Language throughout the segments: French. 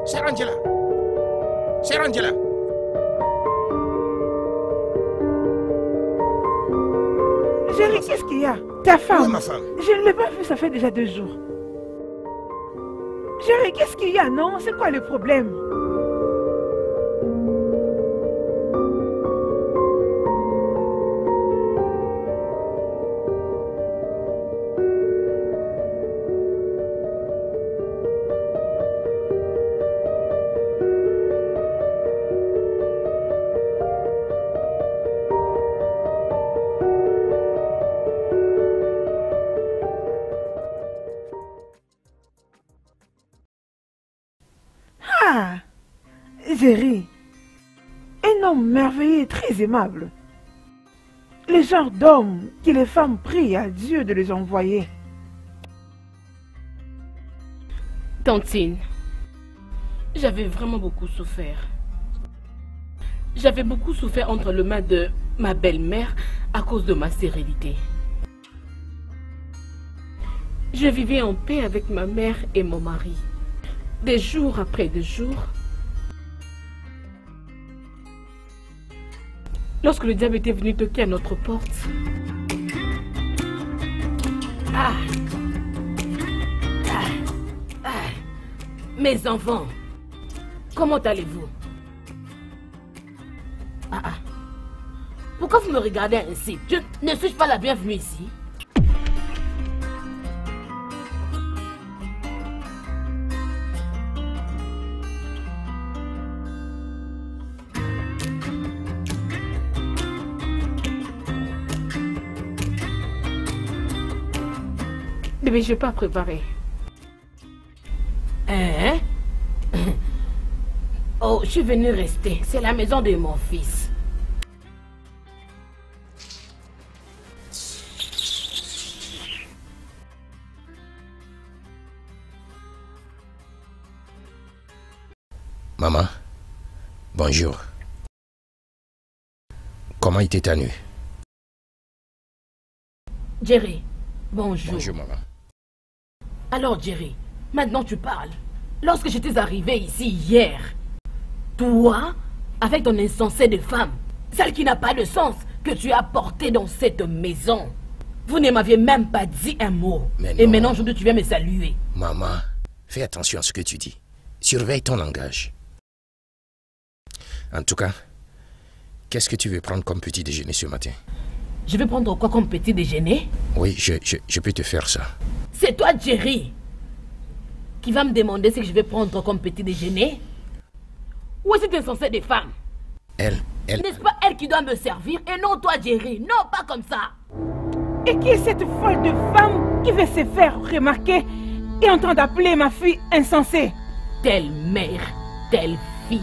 Sœur Angela. Sœur Angela. Jerry, qu'est-ce qu'il y a? Ta femme? Où est ma femme? Je ne l'ai pas vue, ça fait déjà 2 jours. Jerry, qu'est-ce qu'il y a? Non, c'est quoi le problème? Ah, Jerry, un homme merveilleux et très aimable. Le genre d'homme que les femmes prient à Dieu de les envoyer. Tantine, j'avais vraiment beaucoup souffert. J'avais beaucoup souffert entre les mains de ma belle-mère à cause de ma stérilité. Je vivais en paix avec ma mère et mon mari. Des jours après des jours. Lorsque le diable était venu toquer à notre porte. Mes enfants, comment allez-vous? Pourquoi vous me regardez ainsi? Ne suis-je pas la bienvenue ici? Bébé, je n'ai pas préparé. Hein? Oh, je suis venue rester. C'est la maison de mon fils. Maman, bonjour. Comment était ta nuit? Jerry, bonjour. Bonjour, maman. Alors, Jerry, maintenant tu parles. Lorsque j'étais arrivé ici hier, toi, avec ton insensé de femme, celle qui n'a pas de sens, que tu as portée dans cette maison, vous ne m'aviez même pas dit un mot. Et maintenant, aujourd'hui, tu viens me saluer. Maman, fais attention à ce que tu dis. Surveille ton langage. En tout cas, qu'est-ce que tu veux prendre comme petit déjeuner ce matin? Je vais prendre quoi comme petit déjeuner? Oui, je peux te faire ça. C'est toi, Jerry, qui va me demander ce que je vais prendre comme petit déjeuner? Ou est-ce que tu es censé des femmes? Elle... N'est-ce pas elle qui doit me servir et non toi, Jerry? Non, pas comme ça. Et qui est cette folle de femme qui veut se faire remarquer et en train d'appeler ma fille insensée? Telle mère, telle fille.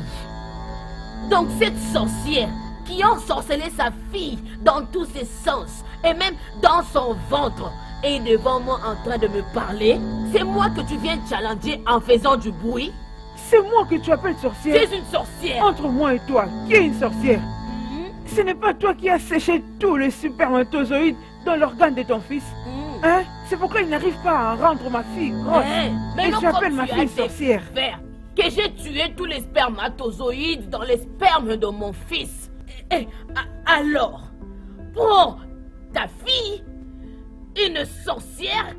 Donc cette sorcière qui a ensorcelé sa fille dans tous ses sens et même dans son ventre est devant moi en train de me parler, c'est moi que tu viens challenger en faisant du bruit? C'est moi que tu appelles sorcière. C'est une sorcière. Entre moi et toi, qui est une sorcière? Ce n'est pas toi qui as séché tous les spermatozoïdes dans l'organe de ton fils. Hein? C'est pourquoi il n'arrive pas à rendre ma fille grosse. Mais et tu appelles ma fille sorcière. Que j'ai tué tous les spermatozoïdes dans les spermes de mon fils. Et alors, pour ta fille, une sorcière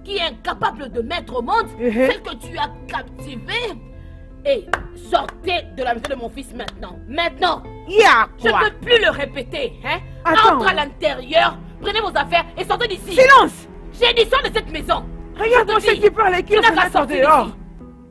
qui est incapable de mettre au monde celle que tu as captivée, et sortez de la maison de mon fils maintenant. Maintenant. Je ne peux plus le répéter. Hein? Entre à l'intérieur, prenez vos affaires et sortez d'ici. Silence! J'ai dit sors de cette maison. Regarde-moi ceux qui parlent et qui doivent être dehors.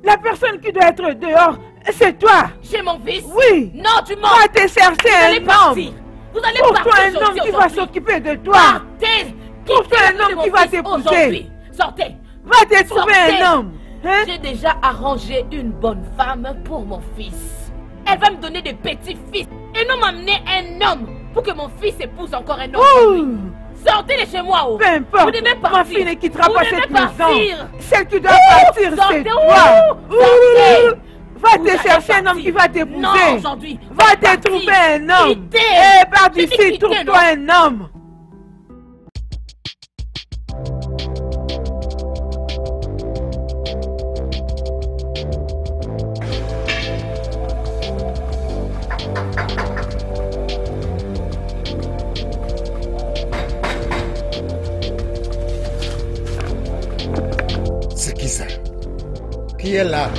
La personne qui doit être dehors, c'est toi. Chez mon fils? Oui. Non, tu mens. Va te chercher un homme. Vous allez Trouve-toi un homme qui va s'occuper de toi. Partez. Trouve-toi un homme qui va t'épouser. Sortez. Va te trouver un homme. Hein? J'ai déjà arrangé une bonne femme pour mon fils. Elle va me donner des petits-fils et non m'amener un homme pour que mon fils épouse encore un homme. Sortez de chez moi. Peu importe. Vous devez partir. Ma fille ne quittera pas cette maison. Celle qui doit partir, c'est sortez. toi. Sortez. Va te chercher un homme qui va t'épouser. Non, aujourd'hui. Va te trouver un homme. Quittez. Pars d'ici, trouve-toi un homme. qui est là.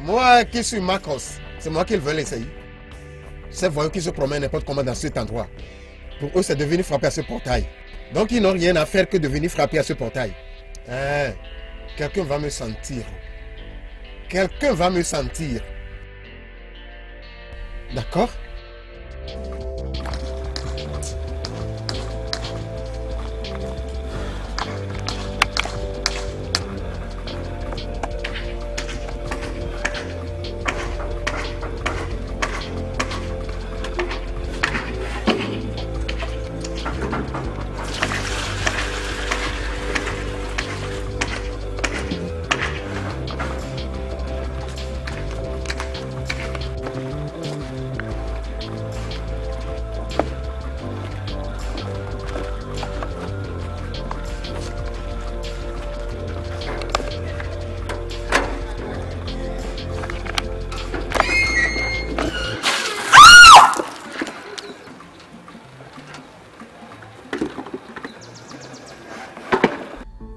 Moi qui suis Marcos, c'est moi qui veux essayer. Ces voyous qui se promènent n'importe comment dans cet endroit. Pour eux, c'est de venir frapper à ce portail. Donc ils n'ont rien à faire que de venir frapper à ce portail. Hein? Quelqu'un va me sentir. Quelqu'un va me sentir. D'accord?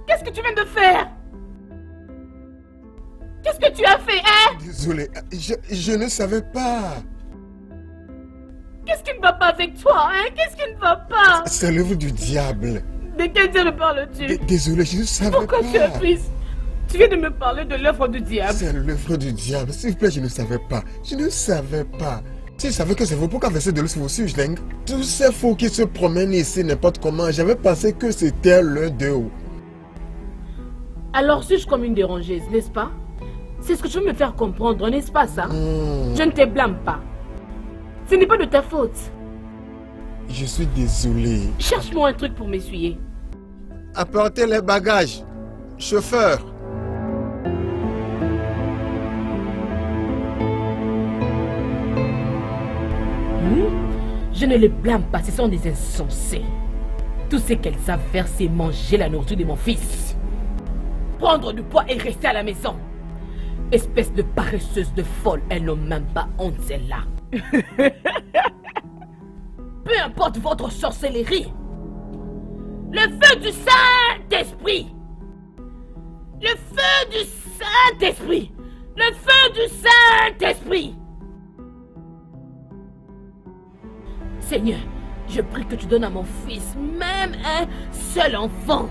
Qu'est-ce que tu viens de faire? Qu'est-ce que tu as fait, hein? Désolé, je ne savais pas. Qu'est-ce qui ne va pas avec toi, hein? Qu'est-ce qui ne va pas? C'est l'œuvre du diable. De quel diable parles-tu? Désolé, je ne savais pas. Pourquoi tu as pris? Tu viens de me parler de l'œuvre du diable. C'est l'œuvre du diable. S'il vous plaît, je ne savais pas. Je ne savais pas. Si je savais que c'est vous, pourquoi verser de l'eau sur vos sujet? Tous ces fous qui se promènent ici n'importe comment, j'avais pensé que c'était l'un d'eux. Alors suis-je comme une dérangeuse, n'est-ce pas? C'est ce que tu veux me faire comprendre, n'est-ce pas ça? Je ne te blâme pas. Ce n'est pas de ta faute. Je suis désolé. Cherche-moi un truc pour m'essuyer. Apportez les bagages. Chauffeur. Je ne les blâme pas, ce sont des insensés. Tout ce qu'elles savent faire, c'est manger la nourriture de mon fils. Prendre du poids et rester à la maison. Espèce de paresseuse de folle, elles n'ont même pas honte, celle-là. Peu importe votre sorcellerie. Le feu du Saint-Esprit. Le feu du Saint-Esprit. Le feu du Saint-Esprit. Seigneur, je prie que tu donnes à mon fils même un seul enfant.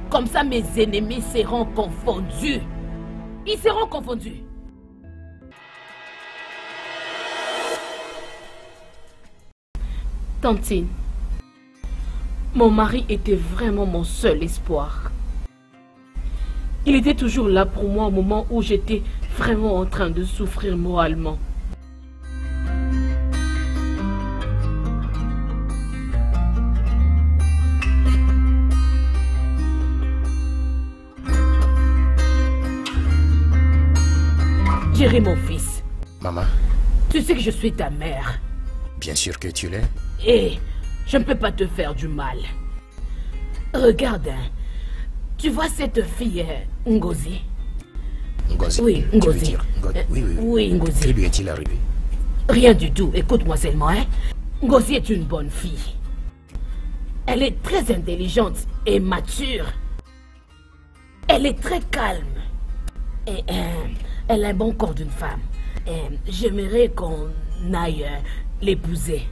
Comme ça, mes ennemis seront confondus. Ils seront confondus. Tantine, mon mari était vraiment mon seul espoir. Il était toujours là pour moi au moment où j'étais vraiment en train de souffrir moralement. Jerry, mon fils. Maman. Tu sais que je suis ta mère. Bien sûr que tu l'es. Et je ne peux pas te faire du mal. Regarde, hein. Tu vois cette fille, Ngozi? Ngozi? Oui, Ngozi. Ngozi. Oui, Ngozi. Que lui est-il arrivé? Rien du tout. Écoute-moi seulement, hein. Ngozi est une bonne fille. Elle est très intelligente et mature. Elle est très calme. Et elle a un bon corps d'une femme. J'aimerais qu'on aille l'épouser.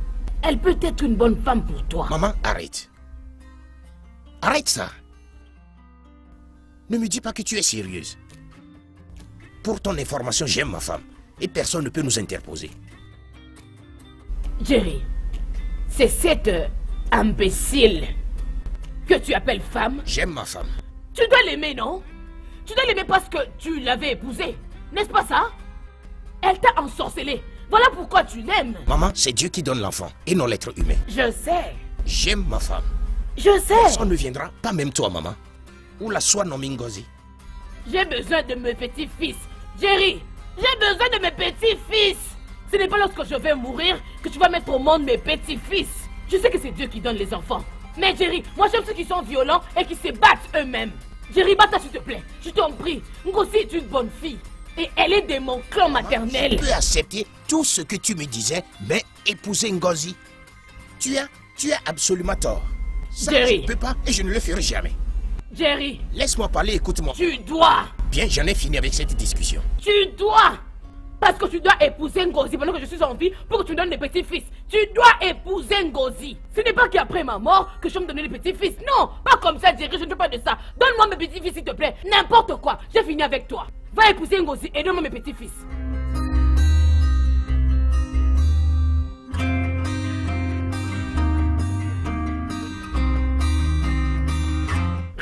Elle peut être une bonne femme pour toi. Maman, arrête. Arrête ça. Ne me dis pas que tu es sérieuse. Pour ton information, j'aime ma femme. Et personne ne peut nous interposer. Jerry, c'est cette imbécile que tu appelles femme. J'aime ma femme. Tu dois l'aimer, non? Tu dois l'aimer parce que tu l'avais épousée. N'est-ce pas ça? Elle t'a ensorcelé. Voilà pourquoi tu l'aimes. Maman, c'est Dieu qui donne l'enfant et non l'être humain. Je sais. J'aime ma femme. Je sais. Personne ne viendra, pas même toi, maman. Ou la soie nommée Ngozi. J'ai besoin de mes petits-fils. Jerry, j'ai besoin de mes petits-fils. Ce n'est pas lorsque je vais mourir que tu vas mettre au monde mes petits-fils. Je sais que c'est Dieu qui donne les enfants. Mais Jerry, moi j'aime ceux qui sont violents et qui se battent eux-mêmes. Jerry, bats-toi s'il te plaît. Je t'en prie. Ngozi est une bonne fille. Et elle est de mon clan maternel. Je peux accepter tout ce que tu me disais, mais épouser Ngozi, tu as absolument tort. Ça, Jerry. je ne peux pas et je ne le ferai jamais. Jerry. Laisse-moi parler, écoute-moi. Tu dois. Bien, j'en ai fini avec cette discussion. Tu dois. Parce que tu dois épouser Ngozi pendant que je suis en vie pour que tu me donnes des petits-fils. Tu dois épouser Ngozi. Ce n'est pas qu'après ma mort que je vais me donner des petits-fils. Non, pas comme ça, Jerry, je ne veux pas de ça. Donne-moi mes petits-fils, s'il te plaît. N'importe quoi. J'ai fini avec toi. Va épouser Ngozi et donne-moi mes petits-fils.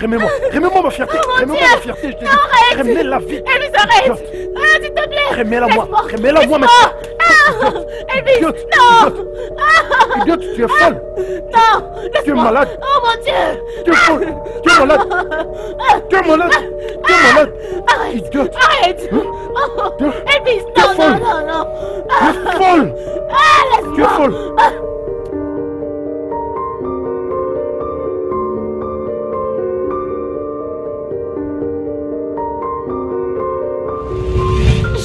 Remets-moi ma fierté, remets-moi ma fierté, je te dis. Remets-la vite. Elvis, arrête. Ah, s'il te plaît. Remets-la moi maintenant. Elvis, non. Idiote, tu es folle. Non, tu es malade. Oh mon Dieu. Tu es folle, tu es malade. Tu es malade. Tu es malade. Arrête. Idiote. Arrête. Elvis, non. Tu es folle. Tu es folle.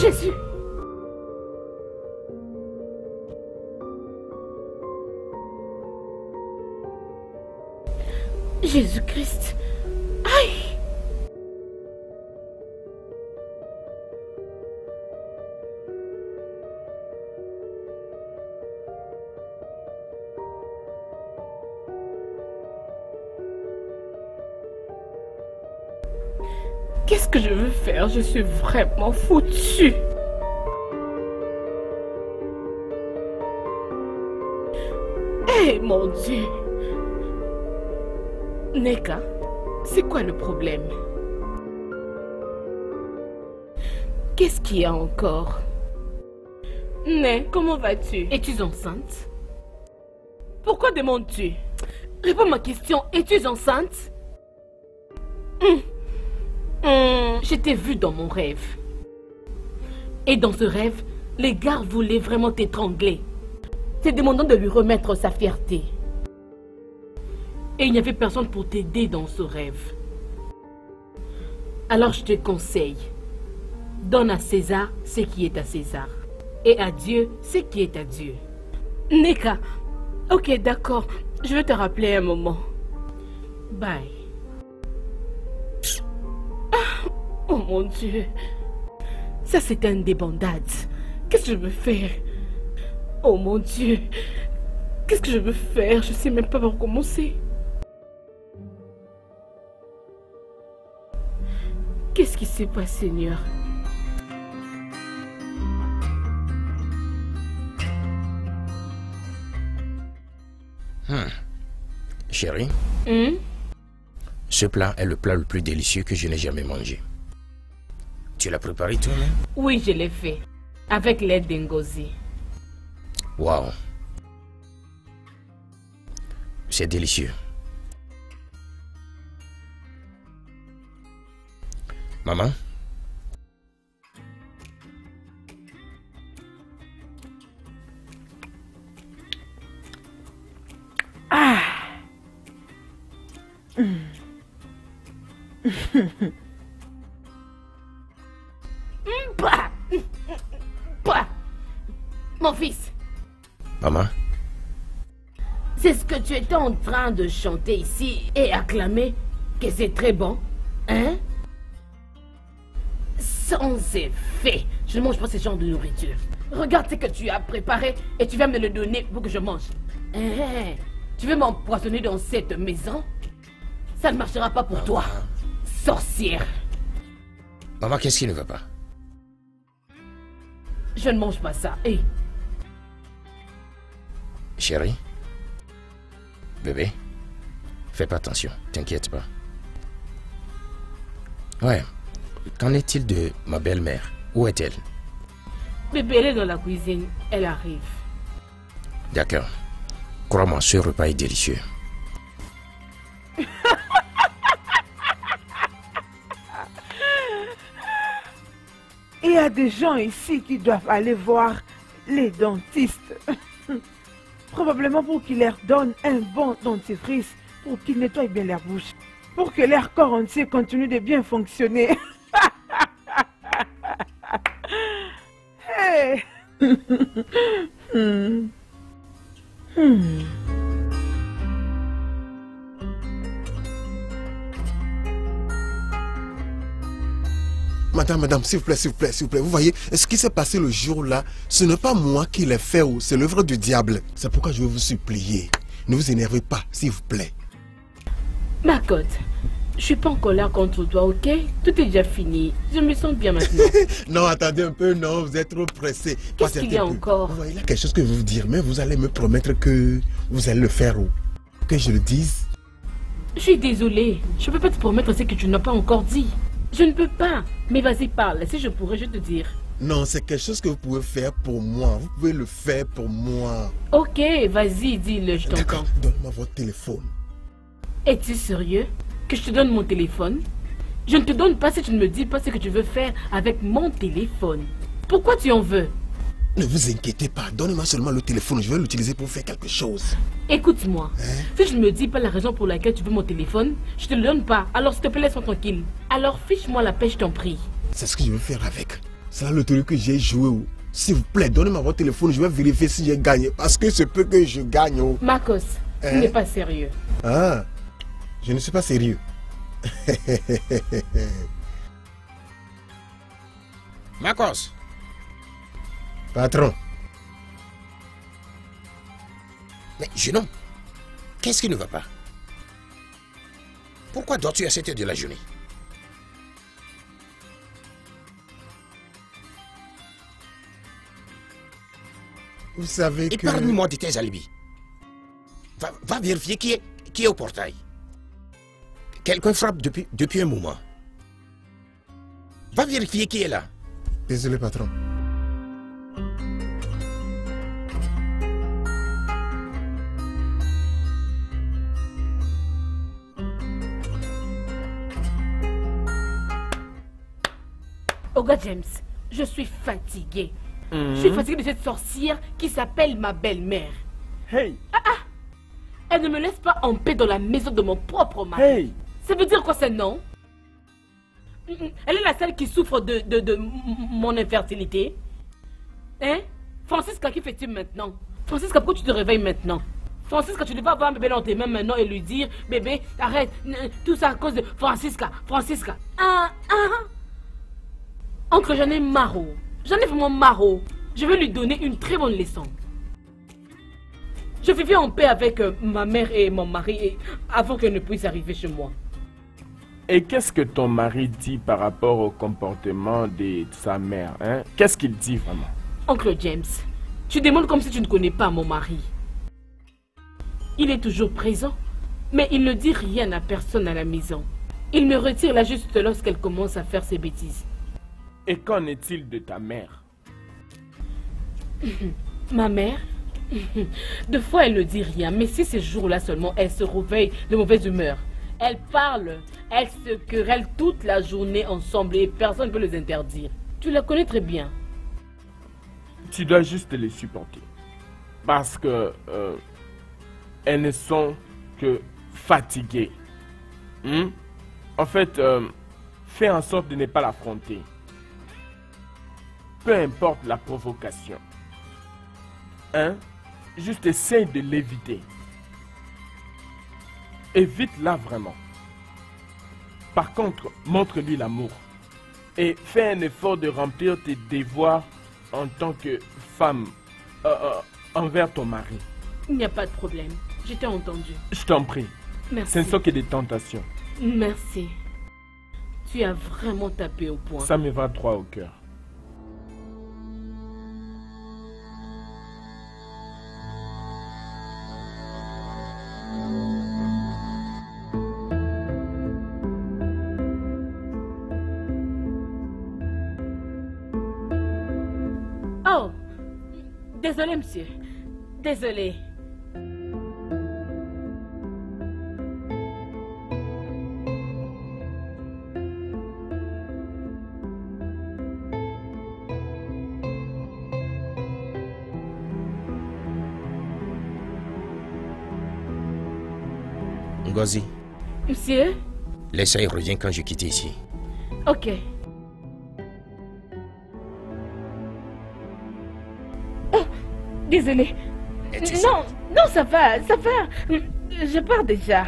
Jésus. Jésus-Christ. Aïe. Qu'est-ce que je veux faire? Je suis vraiment foutue. Eh mon Dieu. Neka, c'est quoi le problème? Qu'est-ce qu'il y a encore? Né, comment vas-tu? Es-tu enceinte? Pourquoi demandes-tu? Réponds à ma question, es-tu enceinte? Je t'ai vu dans mon rêve. Et dans ce rêve, les gardes voulaient vraiment t'étrangler, te demandant de lui remettre sa fierté. Et il n'y avait personne pour t'aider dans ce rêve. Alors je te conseille, donne à César ce qui est à César, et à Dieu ce qui est à Dieu. Neka, ok d'accord, je vais te rappeler un moment. Bye. Oh mon Dieu. Ça c'est une débandade. Qu'est-ce que je veux faire? Oh mon Dieu. Qu'est-ce que je veux faire? Je sais même pas par où commencer. Qu'est-ce qui se passe, Seigneur? Chérie, ce plat est le plat le plus délicieux que je n'ai jamais mangé. Tu l'as préparé toi-même? Oui, je l'ai fait. Avec l'aide d'Ngozi. Waouh. C'est délicieux. Maman? Mon fils. Maman? C'est ce que tu étais en train de chanter ici et acclamer que c'est très bon, hein? Sans effet. Je ne mange pas ce genre de nourriture. Regarde ce que tu as préparé et tu vas me le donner pour que je mange. Hein? Tu veux m'empoisonner dans cette maison? Ça ne marchera pas pour toi, sorcière. Maman, qu'est-ce qui ne va pas? Je ne mange pas ça. Hey. Chérie, bébé, fais pas attention, t'inquiète pas. Ouais, qu'en est-il de ma belle-mère? Où est-elle? Bébé, elle est dans la cuisine, elle arrive. D'accord. Crois-moi, ce repas est délicieux. Il y a des gens ici qui doivent aller voir les dentistes. Probablement pour qu'ils leur donnent un bon dentifrice pour qu'ils nettoient bien leur bouche. Pour que leur corps entier continue de bien fonctionner. Hey. Madame, s'il vous plaît, s'il vous plaît, s'il vous plaît. Vous voyez, ce qui s'est passé le jour-là, ce n'est pas moi qui l'ai fait, c'est l'œuvre du diable. C'est pourquoi je veux vous supplier. Ne vous énervez pas, s'il vous plaît. Marcotte, je suis pas en colère contre toi, ok? Tout est déjà fini. Je me sens bien maintenant. Non, attendez un peu, non, vous êtes trop pressé. Qu'est-ce qu'il y a encore? Vous voyez, il y a quelque chose que je veux vous dire, mais vous allez me promettre que vous allez le faire, que je le dise. Je suis désolée. Je peux pas te promettre ce que tu n'as pas encore dit. Je ne peux pas. Mais vas-y, parle. Si je pourrais, je te dire. Non, c'est quelque chose que vous pouvez faire pour moi. Vous pouvez le faire pour moi. Ok, vas-y, dis-le, je t'entends. Donne-moi votre téléphone. Es-tu sérieux? Que je te donne mon téléphone? Je ne te donne pas si tu ne me dis pas ce que tu veux faire avec mon téléphone. Pourquoi tu en veux? Ne vous inquiétez pas. Donnez-moi seulement le téléphone. Je vais l'utiliser pour faire quelque chose. Écoute-moi. Si je ne me dis pas la raison pour laquelle tu veux mon téléphone, je te le donne pas. Alors s'il te plaît, laisse-moi tranquille. Alors fiche-moi la paix, je t'en prie. C'est ce que je veux faire avec. C'est la loterie que j'ai joué. S'il vous plaît, donnez-moi votre téléphone. Je vais vérifier si j'ai gagné. Parce que c'est peu que je gagne. Marcos, tu n'es pas sérieux. Ah, je ne suis pas sérieux. Marcos. Patron. Mais Junon, qu'est-ce qui ne va pas? Pourquoi dors-tu à cette heure de la journée? Vous savez que... Épargne-moi de tes alibis. Va vérifier qui est au portail. Quelqu'un frappe depuis un moment. Va vérifier qui est là. Désolé, patron. Oga James, je suis fatiguée. Je suis fatiguée de cette sorcière qui s'appelle ma belle-mère. Hey! Elle ne me laisse pas en paix dans la maison de mon propre mari. Hey! Ça veut dire quoi, c'est non? Elle est la seule qui souffre de mon infertilité. Hein? Francisca, qui fais-tu maintenant? Francisca, pourquoi tu te réveilles maintenant? Francisca, tu devais avoir un bébé dans tes mains maintenant et lui dire, bébé, arrête, tout ça à cause de Francisca, Francisca. Oncle, j'en ai marre. J'en ai vraiment marre. Je vais lui donner une très bonne leçon. Je vivais en paix avec ma mère et mon mari avant qu'elle ne puisse arriver chez moi. Et qu'est-ce que ton mari dit par rapport au comportement de sa mère, hein? Qu'est-ce qu'il dit vraiment? Oncle James, tu demandes comme si tu ne connais pas mon mari. Il est toujours présent, mais il ne dit rien à personne à la maison. Il me retire là juste lorsqu'elle commence à faire ses bêtises. Et qu'en est-il de ta mère? Ma mère? Deux fois elle ne dit rien, mais si ces jours-là seulement elle se réveille de mauvaise humeur. Elle parle, elle se querelle toute la journée ensemble et personne ne peut les interdire. Tu la connais très bien. Tu dois juste les supporter. Parce que elles ne sont que fatiguées. En fait, fais en sorte de ne pas l'affronter. Peu importe la provocation. Juste essaye de l'éviter. évite-la vraiment. Par contre, montre-lui l'amour. Et fais un effort de remplir tes devoirs en tant que femme envers ton mari. Il n'y a pas de problème. Je t'ai entendu. Je t'en prie. Merci. Ce ne sont que des tentations. Merci. Tu as vraiment tapé au point. Ça me va droit au cœur. Oh, désolé, monsieur. Désolé. Ngozi. Monsieur? L'essai revient quand je quitte ici. Ok. Oh, désolé. Non, non, ça va, ça va. Je pars déjà.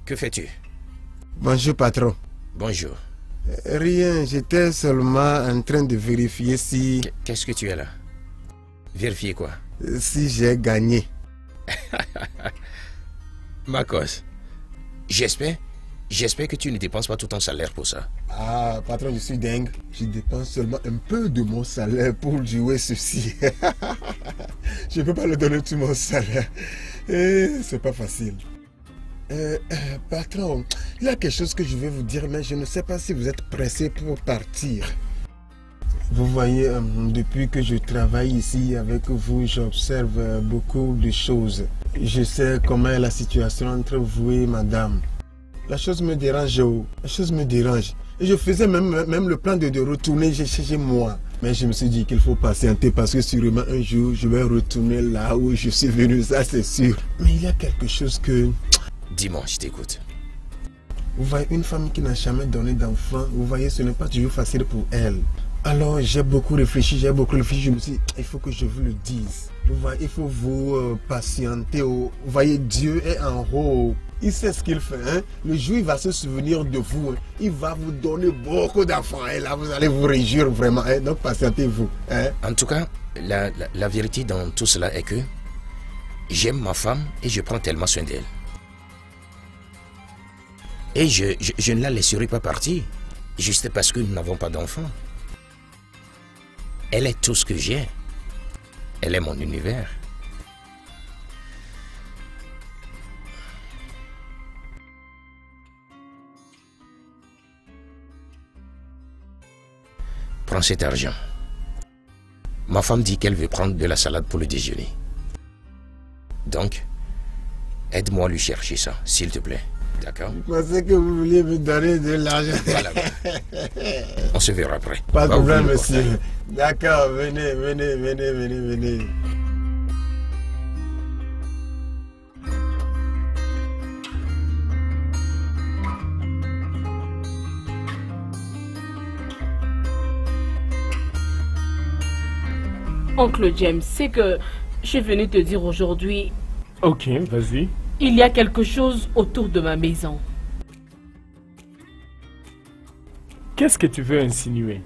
Que fais-tu? Bonjour, patron. Bonjour. Rien, j'étais seulement en train de vérifier si... Qu'est-ce que tu es là? Vérifier quoi? Si j'ai gagné. Marcos, j'espère que tu ne dépenses pas tout ton salaire pour ça. Ah, patron, je suis dingue. Je dépense seulement un peu de mon salaire pour jouer ceci. Je ne peux pas le donner tout mon salaire. C'est pas facile. Patron, il y a quelque chose que je vais vous dire, mais je ne sais pas si vous êtes pressé pour partir. Vous voyez, depuis que je travaille ici avec vous, j'observe beaucoup de choses. Je sais comment est la situation entre vous et madame. La chose me dérange, la chose me dérange. Et je faisais même le plan de retourner chez moi. Mais je me suis dit qu'il faut patienter parce que sûrement un jour, je vais retourner là où je suis venu, ça c'est sûr. Mais il y a quelque chose que... Dis-moi, je t'écoute. Vous voyez, une femme qui n'a jamais donné d'enfant, vous voyez, ce n'est pas toujours facile pour elle. Alors j'ai beaucoup réfléchi, je me suis dit, il faut que je vous le dise. Vous voyez, il faut vous patienter. Vous voyez, Dieu est en haut. Il sait ce qu'il fait. Hein? Le jour, il va se souvenir de vous. Hein? Il va vous donner beaucoup d'enfants. Et là, vous allez vous réjouir vraiment. Hein? Donc, patientez-vous. Hein? En tout cas, la vérité dans tout cela est que j'aime ma femme et je prends tellement soin d'elle. Et je ne la laisserai pas partir, juste parce que nous n'avons pas d'enfant. Elle est tout ce que j'ai. Elle est mon univers. Prends cet argent. Ma femme dit qu'elle veut prendre de la salade pour le déjeuner. Donc, aide-moi à lui chercher ça, s'il te plaît. D'accord? Je pensais que vous vouliez me donner de l'argent. Voilà. On se verra après. Pas de problème, monsieur. D'accord, venez, venez, venez, venez, venez. Oncle James, c'est que je suis venu te dire aujourd'hui... Ok, vas-y. Il y a quelque chose autour de ma maison. Qu'est-ce que tu veux insinuer?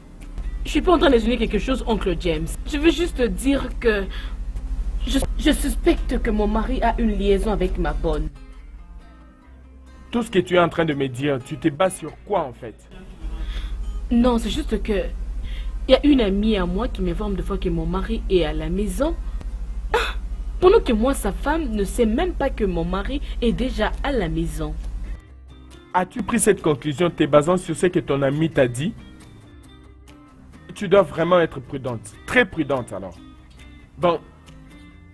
Je suis pas en train d'insinuer quelque chose, oncle James. Je veux juste te dire que... Je suspecte que mon mari a une liaison avec ma bonne. Tout ce que tu es en train de me dire, tu te bases sur quoi en fait? Non, c'est juste que... Il y a une amie à moi qui m'informe de fois que mon mari est à la maison. Pendant que moi, sa femme, ne sait même pas que mon mari est déjà à la maison. As-tu pris cette conclusion te basant sur ce que ton ami t'a dit? Tu dois vraiment être prudente. Très prudente alors. Bon,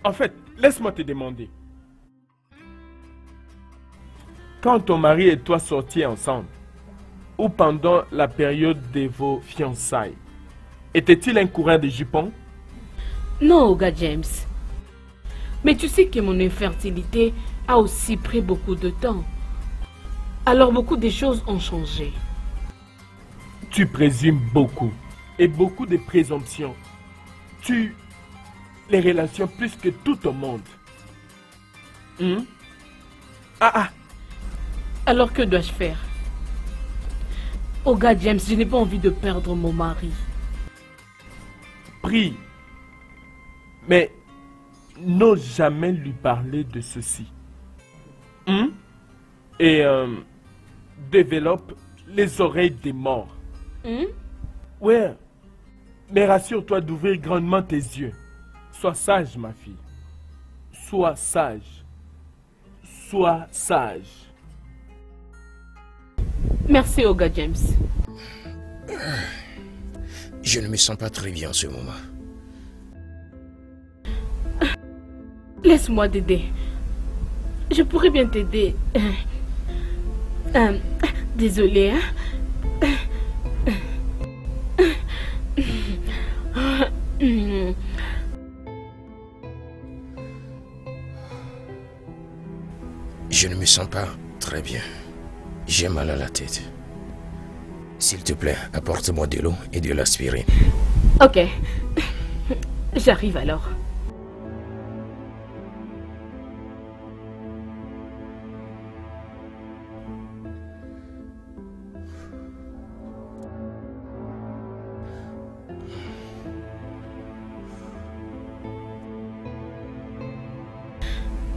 en fait, laisse-moi te demander. Quand ton mari et toi sortiez ensemble, ou pendant la période de vos fiançailles, était-il un coureur de jupons? Non, Oga James. Mais tu sais que mon infertilité a aussi pris beaucoup de temps. Alors beaucoup de choses ont changé. Tu présumes beaucoup. Et beaucoup de présomptions. Tu les relations plus que tout au monde. Alors que dois-je faire? Oga James, je n'ai pas envie de perdre mon mari. Prie. Mais n'ose jamais lui parler de ceci. Et développe les oreilles des morts. Ouais. Mais rassure-toi d'ouvrir grandement tes yeux. Sois sage, ma fille. Sois sage. Sois sage. Merci, Oga James. Je ne me sens pas très bien en ce moment. Laisse-moi t'aider. Je pourrais bien t'aider. Désolée, hein? Je ne me sens pas très bien. J'ai mal à la tête. S'il te plaît, apporte-moi de l'eau et de l'aspirine. Ok. J'arrive alors.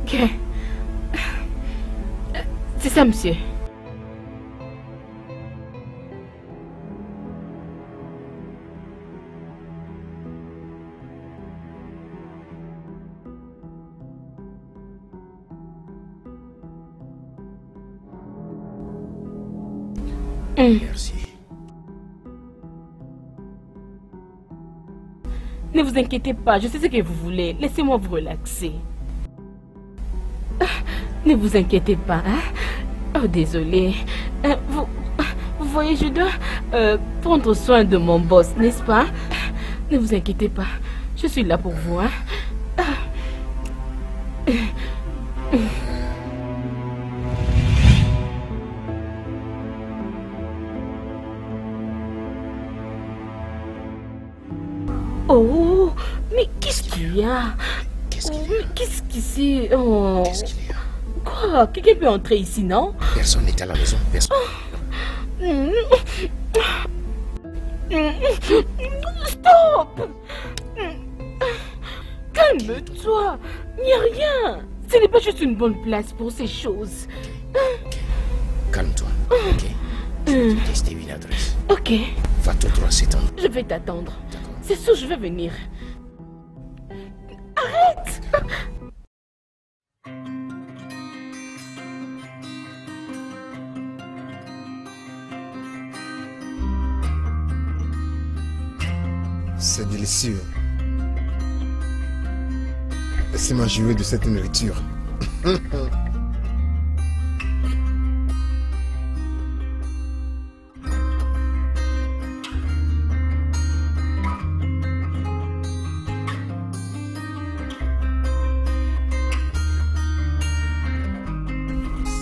Ok. C'est ça, monsieur. Merci. Ne vous inquiétez pas, je sais ce que vous voulez. Laissez-moi vous relaxer. Ne vous inquiétez pas, hein? Oh, désolé. Vous voyez, je dois prendre soin de mon boss, n'est-ce pas? Ne vous inquiétez pas, je suis là pour vous, hein? Oh, mais qu'est-ce qu'il y a? Qu'est-ce qu'il y a? Mais qu'est-ce qui c'est? Oh. Qu'est-ce qu'il y a? Quoi? Quelqu'un peut entrer ici, non? Personne n'est à la maison, personne. Stop! Calme-toi. Il n'y a rien. Ce n'est pas juste une bonne place pour ces choses. Calme-toi, ok? Je vais te tester une adresse. Ok, Va tout droit cet endroit. je vais t'attendre. D'accord. C'est sûr, je vais venir. Arrête! C'est délicieux. Laissez-moi jouer de cette nourriture.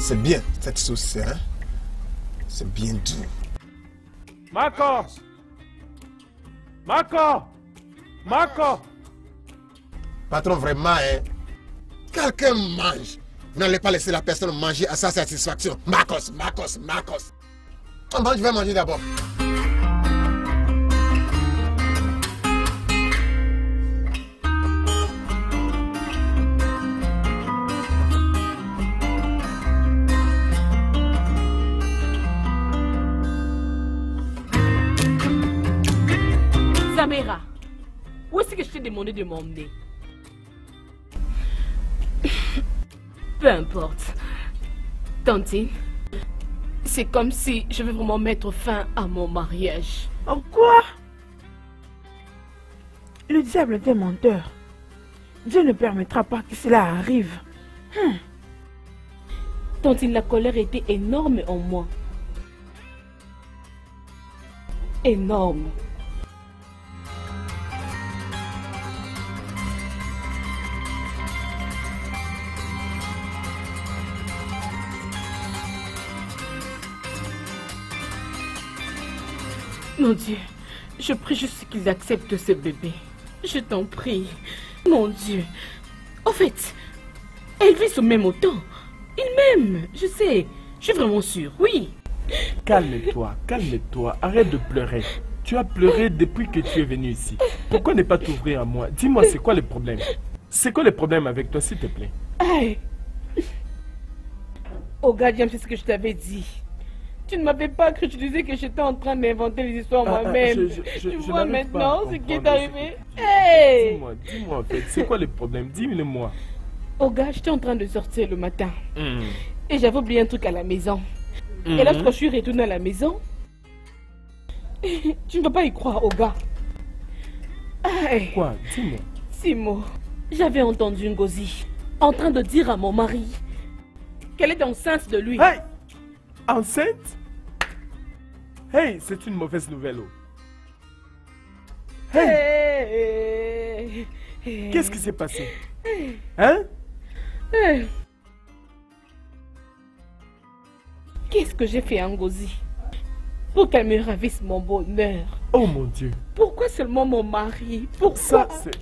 C'est bien, cette sauce, hein? C'est bien doux. Marco! Marco! Marco! Patron, vraiment, hein? Quelqu'un mange. N'allez pas laisser la personne manger à sa satisfaction. Marcos, Marcos, Marcos. Moi, je vais manger d'abord. Samira, où est-ce que je t'ai demandé de m'emmener? Peu importe. Tantine, c'est comme si je veux vraiment mettre fin à mon mariage. En quoi? Le diable est un menteur. Dieu ne permettra pas que cela arrive. Tantine, la colère était énorme en moi. énorme. Mon Dieu, je prie juste qu'ils acceptent ce bébé. Je t'en prie. Mon Dieu. En fait, Elvis m'aime autant. Il m'aime, je sais. Je suis vraiment sûre, oui. Calme-toi, calme-toi. Arrête de pleurer. Tu as pleuré depuis que tu es venu ici. Pourquoi ne pas t'ouvrir à moi? Dis-moi, c'est quoi le problème? C'est quoi le problème avec toi, s'il te plaît? Aïe. Oh, gars, James, c'est ce que je t'avais dit. Tu ne m'avais pas cru, tu disais que j'étais en train d'inventer les histoires moi-même. Tu vois maintenant ce qui est arrivé. Hey! Dis-moi en fait, c'est quoi le problème? Dis-le-moi. Oh gars, j'étais en train de sortir le matin. Et j'avais oublié un truc à la maison. Et lorsque je suis retournée à la maison, tu ne vas pas y croire, oh gars. Hey. Quoi? Dis-moi. Simo, j'avais entendu Ngozi en train de dire à mon mari qu'elle est enceinte de lui. Hey! Enceinte? Hey, c'est une mauvaise nouvelle. Oh. Hey! Qu'est-ce qui s'est passé? Hein? Qu'est-ce que j'ai fait à Ngozi pour qu'elle me ravisse mon bonheur? Oh mon Dieu! Pourquoi seulement mon mari? Pourquoi? Ça, c'est...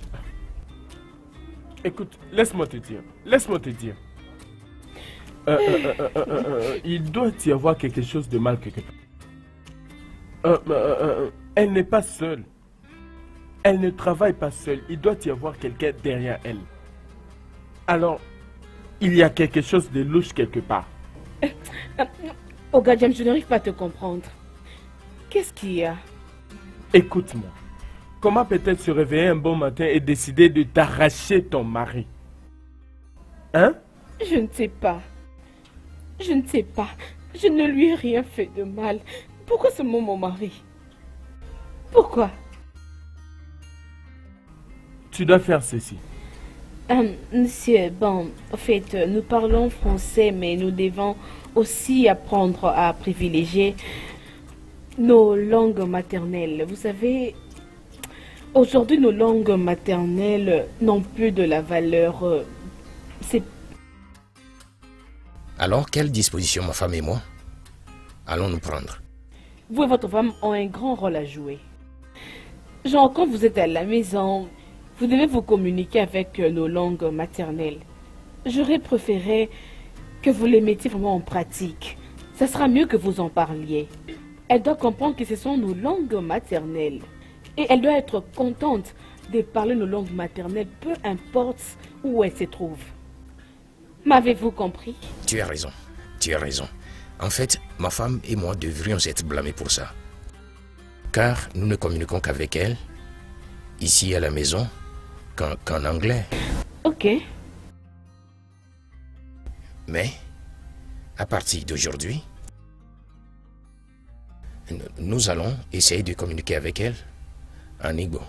Écoute, laisse-moi te dire. Laisse-moi te dire. Il doit y avoir quelque chose de mal quelque part. Elle n'est pas seule. Elle ne travaille pas seule. Il doit y avoir quelqu'un derrière elle. Alors, il y a quelque chose de louche quelque part. Oh gars, James, je n'arrive pas à te comprendre. Qu'est-ce qu'il y a? Écoute-moi. Comment peut-elle se réveiller un bon matin et décider de t'arracher ton mari? Hein? Je ne sais pas. Je ne sais pas. Je ne lui ai rien fait de mal. Pourquoi seulement mon mari? Pourquoi? Tu dois faire ceci. Monsieur, bon, en fait, nous parlons français, mais nous devons aussi apprendre à privilégier nos langues maternelles. Vous savez, aujourd'hui, nos langues maternelles n'ont plus de la valeur. C'est... Alors, quelle disposition ma femme et moi allons nous prendre? Vous et votre femme ont un grand rôle à jouer. Genre, quand vous êtes à la maison, vous devez vous communiquer avec nos langues maternelles. J'aurais préféré que vous les mettiez vraiment en pratique. Ça sera mieux que vous en parliez. Elle doit comprendre que ce sont nos langues maternelles. Et elle doit être contente de parler nos langues maternelles, peu importe où elle se trouve. M'avez-vous compris? Tu as raison. Tu as raison. En fait, ma femme et moi devrions être blâmés pour ça. Car nous ne communiquons qu'avec elle, ici à la maison, qu'en anglais. Ok. Mais, à partir d'aujourd'hui, nous allons essayer de communiquer avec elle en Igbo.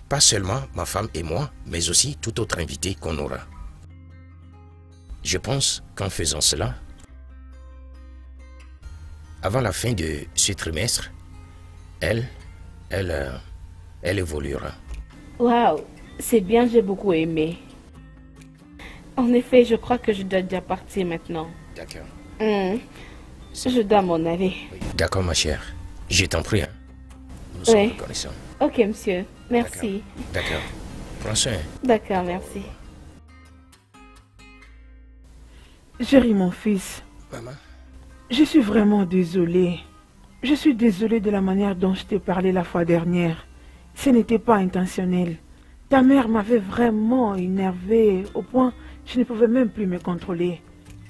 Pas seulement ma femme et moi, mais aussi tout autre invité qu'on aura. Je pense qu'en faisant cela, avant la fin de ce trimestre, elle évoluera. Waouh, c'est bien, j'ai beaucoup aimé. En effet, je crois que je dois déjà partir maintenant. D'accord. Je dois m'en aller. D'accord, ma chère. Je t'en prie. Hein. Nous sommes reconnaissants. Ok, monsieur. Merci. D'accord. Prends soin. D'accord, merci. Chéri, mon fils. Maman. Je suis vraiment désolée. Je suis désolée de la manière dont je t'ai parlé la fois dernière. Ce n'était pas intentionnel. Ta mère m'avait vraiment énervée au point que je ne pouvais même plus me contrôler.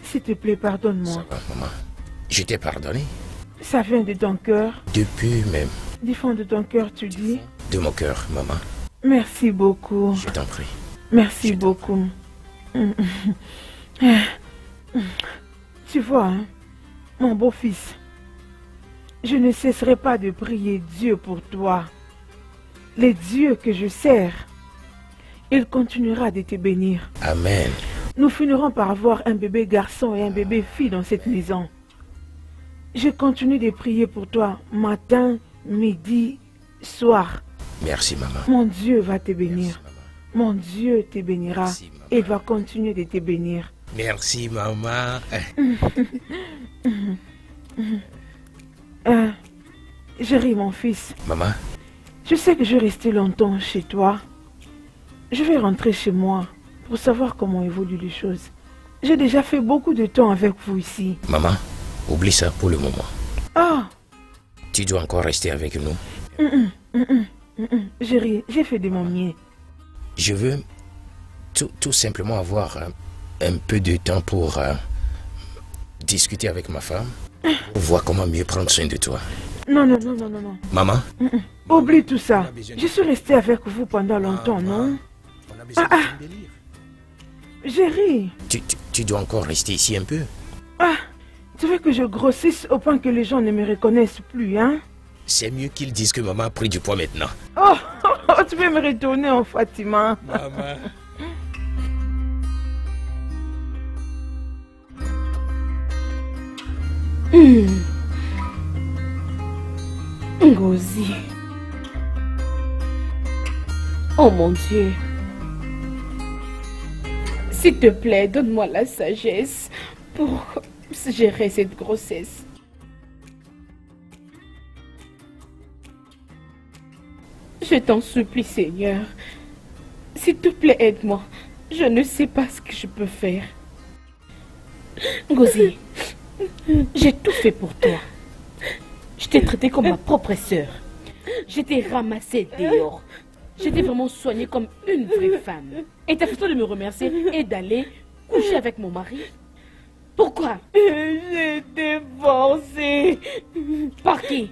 S'il te plaît, pardonne-moi. Ça va, maman. Je t'ai pardonné. Ça vient de ton cœur. Depuis même. Du fond de ton cœur, tu dis? De mon cœur, maman. Merci beaucoup. Je t'en prie. Merci beaucoup. Tu vois, hein, mon beau-fils, je ne cesserai pas de prier Dieu pour toi. Les dieux que je sers, il continuera de te bénir. Amen. Nous finirons par avoir un bébé garçon et un bébé fille dans cette maison. Je continue de prier pour toi matin, midi, soir. Merci, maman. Mon Dieu va te bénir. Merci, maman. Mon Dieu te bénira. Merci, maman. Et va continuer de te bénir. Merci, maman. Chérie, mon fils, Maman, je sais que je vais rester longtemps chez toi. Je vais rentrer chez moi pour savoir comment évoluent les choses. J'ai déjà fait beaucoup de temps avec vous ici. maman, oublie ça pour le moment. Ah, Tu dois encore rester avec nous. chérie, j'ai fait de mon mieux. Je veux tout simplement avoir un peu de temps pour discuter avec ma femme, pour voir comment mieux prendre soin de toi. Non, non, non, non, non, non. Maman, Oublie tout ça. Je suis restée avec vous pendant longtemps, non? on a besoin de ton délire. Chérie, Tu dois encore rester ici un peu. tu veux que je grossisse au point que les gens ne me reconnaissent plus, hein? C'est mieux qu'ils disent que maman a pris du poids maintenant. Oh, tu veux me retourner en Fatima. Maman. Ngozi. Oh mon Dieu. S'il te plaît, donne-moi la sagesse pour gérer cette grossesse. Je t'en supplie, Seigneur. S'il te plaît, aide-moi. Je ne sais pas ce que je peux faire. Ngozi, j'ai tout fait pour toi. Je t'ai traité comme ma propre sœur. Je t'ai ramassé dehors. Je t'ai vraiment soignée comme une vraie femme. Et ta façon de me remercier est d'aller coucher avec mon mari. Pourquoi? J'ai été forcée. Par qui?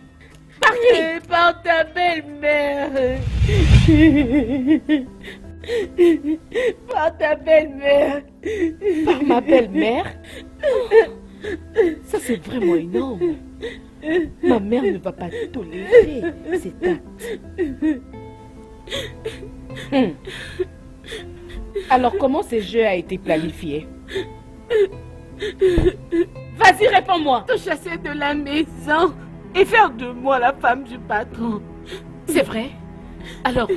Par qui? Par ta belle-mère. Par ta belle-mère. Par ma belle-mère? Ça, c'est vraiment énorme. Ma mère ne va pas tolérer cet acte. Alors, comment ce jeu a été planifié? Vas-y, réponds-moi. Te chasser de la maison et faire de moi la femme du patron. C'est vrai? Alors,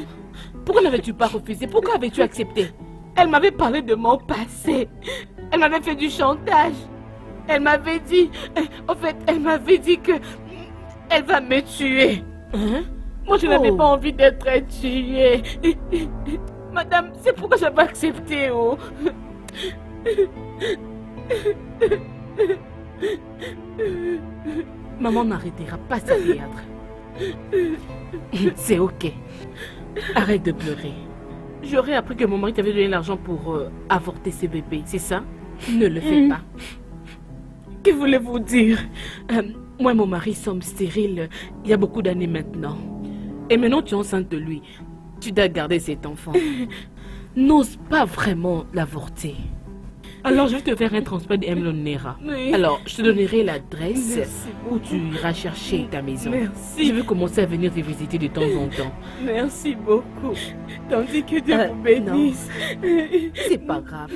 pourquoi n'avais-tu pas refusé? Pourquoi avais-tu accepté? Elle m'avait parlé de mon passé. Elle m'avait fait du chantage. Elle m'avait dit... En fait, elle m'avait dit que... Elle va me tuer. Hein? Moi, je n'avais pas envie d'être tuée. Madame, c'est pourquoi j'avais accepté. Oh. Maman n'arrêtera pas ce théâtre. C'est ok. Arrête de pleurer. J'aurais appris que mon mari t'avait donné l'argent pour avorter ses bébés, c'est ça? Ne le fais pas. Que voulez-vous dire? Moi et mon mari sommes stériles il y a beaucoup d'années maintenant. Et maintenant tu es enceinte de lui. Tu dois garder cet enfant. N'ose pas vraiment l'avorter. Alors je vais te faire un transfert d'Emlonera. Oui. Alors je te donnerai l'adresse où tu iras chercher ta maison. Merci. Je vais commencer à venir te visiter de temps en temps. Merci beaucoup. Tandis que Dieu vous bénisse. C'est pas grave.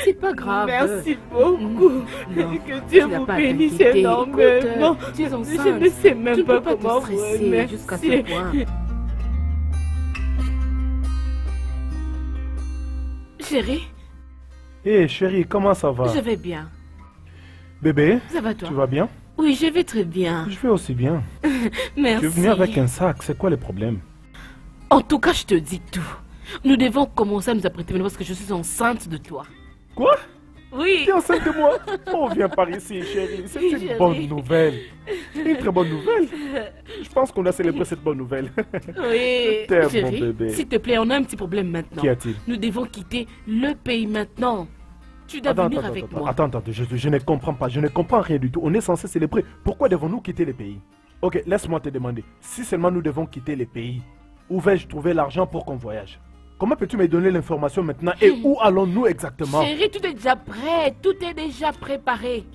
C'est pas grave. Merci beaucoup. Non, que Dieu vous bénisse énormément. Tu es enceinte. Je ne sais même pas comment vous remercier jusqu'à ce point. Chérie? Hé chérie, comment ça va? Je vais bien. Bébé, ça va toi? Tu vas bien? Oui, je vais très bien. Je vais aussi bien. Merci. Tu es venu avec un sac, c'est quoi le problème? En tout cas, je te dis tout. Nous devons commencer à nous apprêter maintenant parce que je suis enceinte de toi. Quoi? Oui. Tu es enceinte de moi? On vient par ici, chérie. C'est une bonne nouvelle. Une très bonne nouvelle. Je pense qu'on a célébré cette bonne nouvelle. Oui. T'es mon bébé. S'il te plaît, on a un petit problème maintenant. Qu'y a-t-il? Nous devons quitter le pays maintenant. Tu dois venir avec moi. Attends, je ne comprends pas. Je ne comprends rien du tout. On est censé célébrer. Pourquoi devons-nous quitter le pays? Ok, laisse-moi te demander. Si seulement nous devons quitter le pays, où vais-je trouver l'argent pour qu'on voyage? Comment peux-tu me donner l'information maintenant et où allons-nous exactement? Chérie, tout est déjà prêt. Tout est déjà préparé.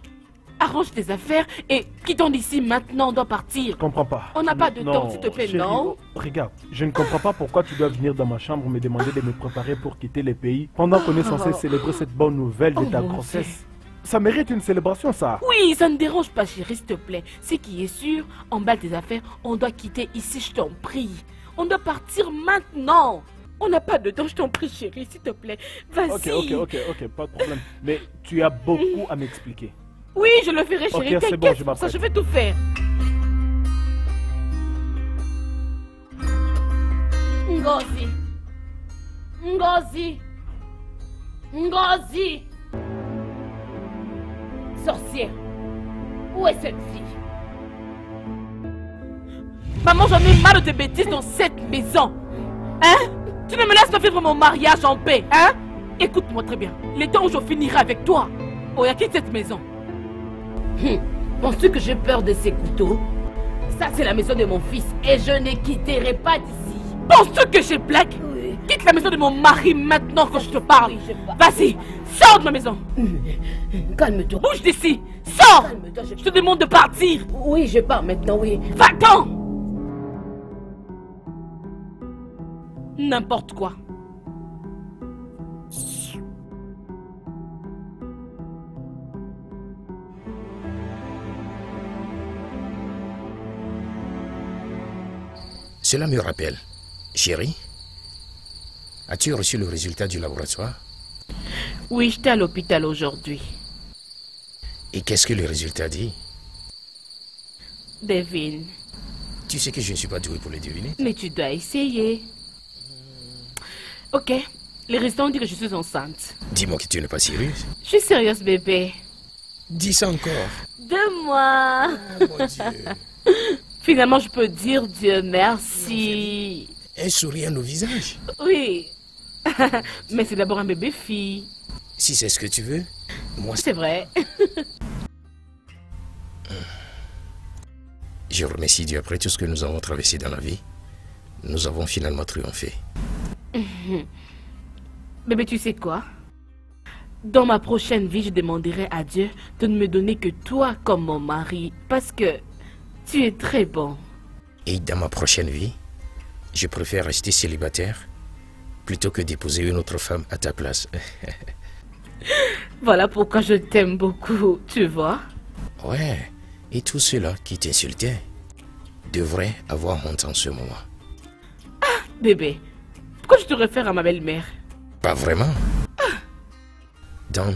Arrange tes affaires et quittons d'ici maintenant, on doit partir. Je comprends pas. On n'a pas de temps, s'il te plaît, chérie, non? Regarde, je ne comprends pas pourquoi tu dois venir dans ma chambre me demander de me préparer pour quitter le pays pendant qu'on est censé célébrer cette bonne nouvelle de ta grossesse. Ça mérite une célébration, ça. Oui, ça ne dérange pas, chérie, s'il te plaît. Ce qui est sûr, emballe tes affaires, on doit quitter ici, je t'en prie. On doit partir maintenant. On n'a pas de temps, je t'en prie, chérie, s'il te plaît. Vas-y. Ok, pas de problème. Mais tu as beaucoup à m'expliquer. Oui, je le ferai, chérie. Ok, c'est bon, T'inquiète, je pour ça, m'apprête. je vais tout faire. Ngozi. Ngozi. Ngozi. Sorcière. Où est cette fille? Maman, j'en ai marre de tes bêtises dans cette maison. Hein? Tu ne me laisses pas vivre mon mariage en paix, hein? Écoute-moi très bien. Les temps où je finirai avec toi. Oh, quitte cette maison. Penses-tu que j'ai peur de ces couteaux? Ça, c'est la maison de mon fils et je ne quitterai pas d'ici. Penses-tu que j'ai blague? Oui. Quitte la maison de mon mari maintenant que je te parle. Oui, vas-y, sors de ma maison. Calme-toi. Bouge d'ici. Sors. Calme-toi, je te demande de partir. Oui, je pars maintenant, oui. Va-t'en. N'importe quoi. Cela me rappelle. Chérie, as-tu reçu le résultat du laboratoire? Oui, j'étais à l'hôpital aujourd'hui. Et qu'est-ce que le résultat dit? Devine. Tu sais que je ne suis pas doué pour les deviner. Mais tu dois essayer. Ok, les résultats ont dit que je suis enceinte. Dis-moi que tu n'es pas sérieuse. Je suis sérieuse, bébé. Dis ça encore. 2 mois. Oh mon Dieu. Finalement, je peux dire Dieu merci. Un sourire à nos visages. Oui. Mais c'est d'abord un bébé fille. Si c'est ce que tu veux, moi... C'est vrai. Je remercie Dieu après tout ce que nous avons traversé dans la vie. Nous avons finalement triomphé. Bébé, tu sais quoi? Dans ma prochaine vie, je demanderai à Dieu de ne me donner que toi comme mon mari. Parce que tu es très bon. Et dans ma prochaine vie, je préfère rester célibataire plutôt que d'épouser une autre femme à ta place. Voilà pourquoi je t'aime beaucoup, tu vois? Ouais, et tous ceux-là qui t'insultaient devraient avoir honte en ce moment. Ah, bébé, pourquoi tu te réfères à ma belle-mère? Pas vraiment. Dans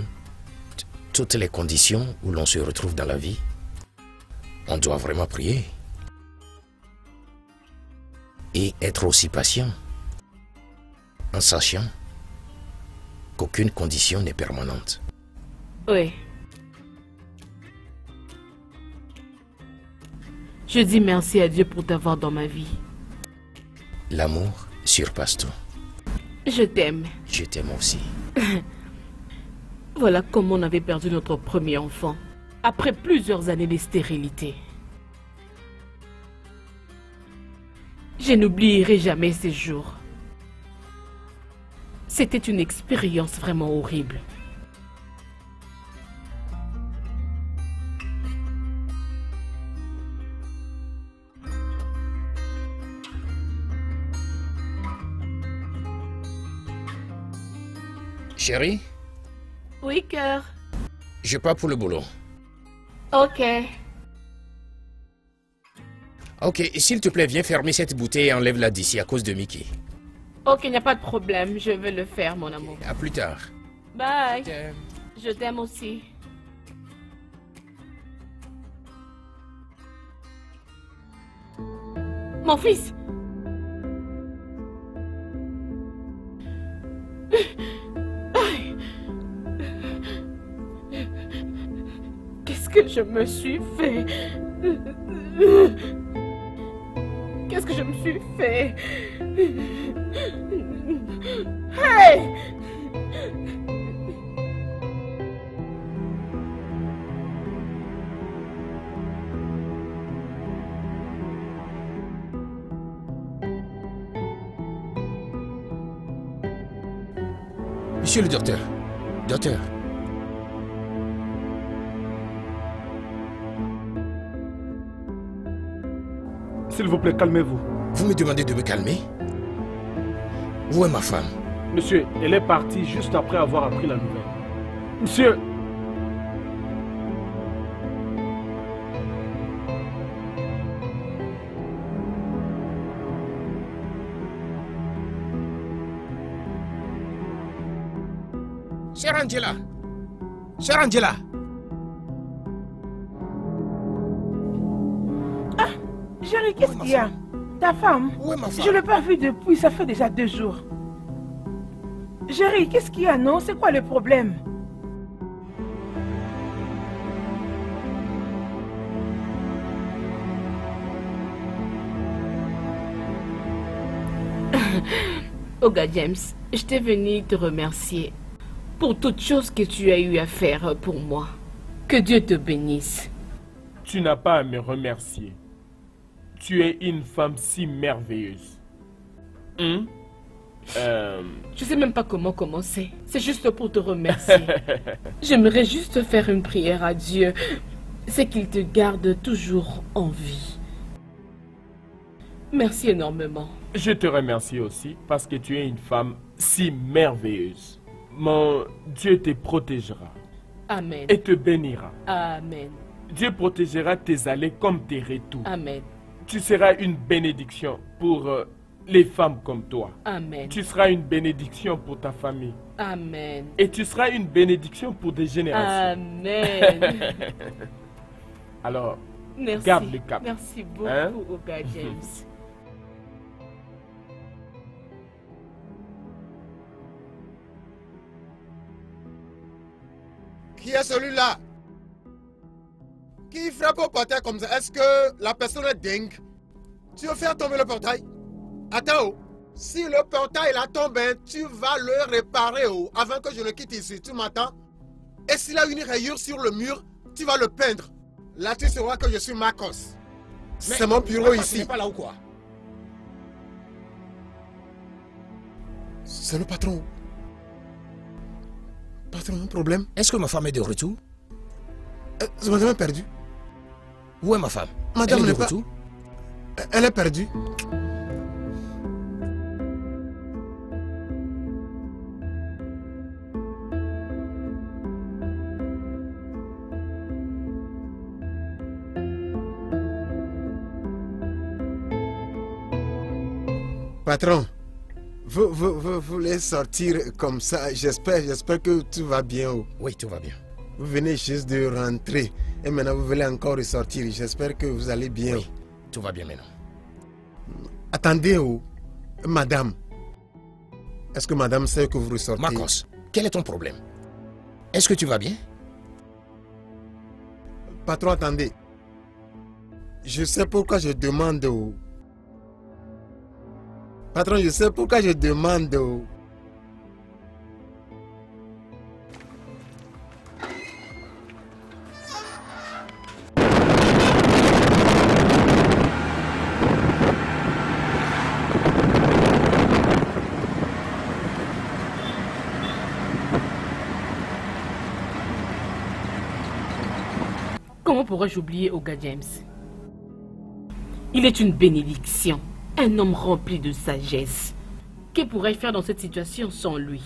toutes les conditions où l'on se retrouve dans la vie, on doit vraiment prier. Et être aussi patient, en sachant qu'aucune condition n'est permanente. Oui. Je dis merci à Dieu pour t'avoir dans ma vie. L'amour surpasse tout. Je t'aime. Je t'aime aussi. Voilà comment on avait perdu notre premier enfant, après plusieurs années de stérilité. Je n'oublierai jamais ces jours. C'était une expérience vraiment horrible. Chérie, Oui, cœur. je pars pour le boulot. Ok. Ok, s'il te plaît, viens fermer cette bouteille et enlève-la d'ici à cause de Mickey. Ok, il n'y a pas de problème. Je vais le faire, mon amour. À plus tard. Bye. T'aime. Je t'aime aussi. Mon fils. Qu'est-ce que je me suis fait? Qu'est-ce que je me suis fait? Hey! Monsieur le docteur. Docteur. S'il vous plaît, calmez-vous. Vous me demandez de me calmer? Où est ma femme? Monsieur, elle est partie juste après avoir appris la nouvelle. Monsieur, Chère Angela. Chère Angela. Ah, Jerry, qu'est-ce qu'il y a? Ta femme? Où est ma femme? Je ne l'ai pas vue depuis, ça fait déjà 2 jours. Jerry, qu'est-ce qu'il y a, non? C'est quoi le problème? Oga James, je t'ai venu te remercier pour toutes choses que tu as eu à faire pour moi. Que Dieu te bénisse. Tu n'as pas à me remercier. Tu es une femme si merveilleuse. Je sais même pas comment commencer. C'est juste pour te remercier. J'aimerais juste faire une prière à Dieu. C'est qu'il te garde toujours en vie. Merci énormément. Je te remercie aussi parce que tu es une femme si merveilleuse. Mon Dieu te protégera. Amen. Et te bénira. Amen. Dieu protégera tes allées comme tes retours. Amen. Tu seras une bénédiction pour les femmes comme toi. Amen. Tu seras une bénédiction pour ta famille. Amen. Et tu seras une bénédiction pour des générations. Amen. Alors, Merci. garde le cap. Merci beaucoup, Hein? Oga James. Qui est celui-là? Qui frappe au portail comme ça? Est-ce que la personne est dingue? Tu veux faire tomber le portail? Attends, si le portail là tombe, tu vas le réparer avant que je ne quitte ici. Tu m'entends? Et s'il a une rayure sur le mur, tu vas le peindre. Là, tu sauras que je suis Marcos. C'est mon bureau ici. Tu n'es pas là ou quoi? C'est le patron. Patron, un problème? Est-ce que ma femme est de retour? Madame est perdue. Où est ma femme? Madame Elle est n'est de pas... retour? Elle est perdue. Patron, vous voulez sortir comme ça. J'espère que tout va bien. Oui, tout va bien. Vous venez juste de rentrer et maintenant vous voulez encore ressortir. J'espère que vous allez bien. Oui, tout va bien maintenant. Attendez, madame. Est-ce que madame sait que vous ressortez? Marcos, quel est ton problème? Est-ce que tu vas bien? Patron, attendez. Je sais pourquoi je demande. Patron, je sais pourquoi je demande. Comment pourrais-je oublier Oga James? Il est une bénédiction, un homme rempli de sagesse. Que pourrais-je faire dans cette situation sans lui?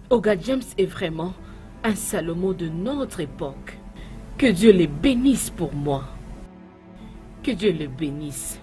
Oga James est vraiment un Salomon de notre époque. Que Dieu le bénisse pour moi. Que Dieu le bénisse.